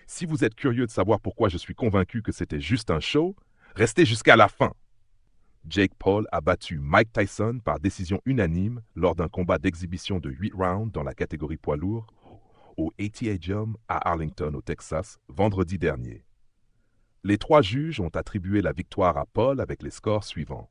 Si vous êtes curieux de savoir pourquoi je suis convaincu que c'était juste un show, restez jusqu'à la fin. Jake Paul a battu Mike Tyson par décision unanime lors d'un combat d'exhibition de 8 rounds dans la catégorie poids lourd au ATAGM à Arlington, au Texas, vendredi dernier. Les 3 juges ont attribué la victoire à Paul avec les scores suivants: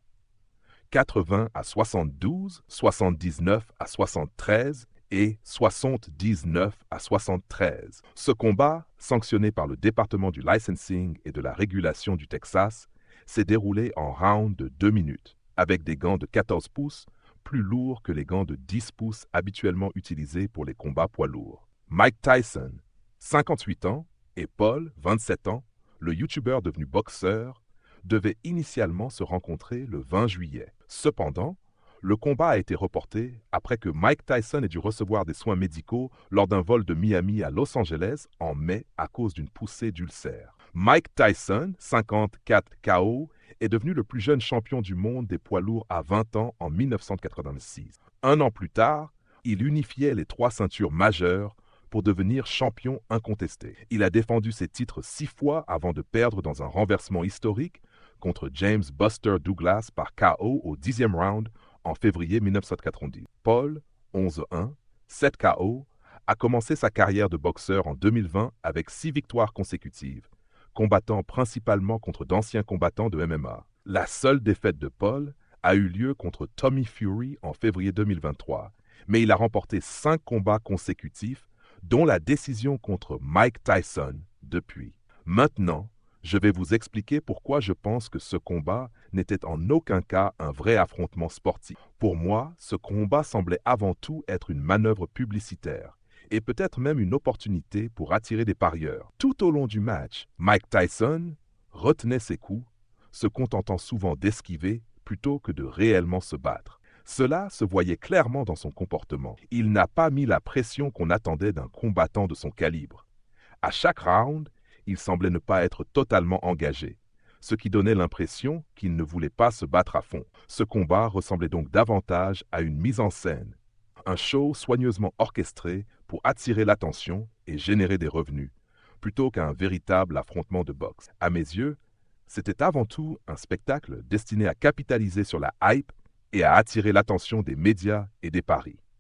80-72, 79-73 et 79-73. Ce combat, sanctionné par le département du licensing et de la régulation du Texas, s'est déroulé en round de 2 minutes, avec des gants de 14 pouces, plus lourds que les gants de 10 pouces habituellement utilisés pour les combats poids lourds. Mike Tyson, 58 ans, et Paul, 27 ans, le youtubeur devenu boxeur, devaient initialement se rencontrer le 20 juillet. Cependant, le combat a été reporté après que Mike Tyson ait dû recevoir des soins médicaux lors d'un vol de Miami à Los Angeles en mai à cause d'une poussée d'ulcère. Mike Tyson, 54 KO, est devenu le plus jeune champion du monde des poids lourds à 20 ans en 1986. Un an plus tard, il unifiait les 3 ceintures majeures pour devenir champion incontesté. Il a défendu ses titres 6 fois avant de perdre dans un renversement historique contre James Buster Douglas par KO au 10e round en février 1990. Paul, 11-1, 7 KO, a commencé sa carrière de boxeur en 2020 avec 6 victoires consécutives, combattant principalement contre d'anciens combattants de MMA. La seule défaite de Paul a eu lieu contre Tommy Fury en février 2023, mais il a remporté 5 combats consécutifs, dont la décision contre Mike Tyson depuis. Maintenant, je vais vous expliquer pourquoi je pense que ce combat n'était en aucun cas un vrai affrontement sportif. Pour moi, ce combat semblait avant tout être une manœuvre publicitaire et peut-être même une opportunité pour attirer des parieurs. Tout au long du match, Mike Tyson retenait ses coups, se contentant souvent d'esquiver plutôt que de réellement se battre. Cela se voyait clairement dans son comportement. Il n'a pas mis la pression qu'on attendait d'un combattant de son calibre. À chaque round, il semblait ne pas être totalement engagé, ce qui donnait l'impression qu'il ne voulait pas se battre à fond. Ce combat ressemblait donc davantage à une mise en scène, un show soigneusement orchestré pour attirer l'attention et générer des revenus, plutôt qu'un véritable affrontement de boxe. À mes yeux, c'était avant tout un spectacle destiné à capitaliser sur la hype et à attirer l'attention des médias et des paris.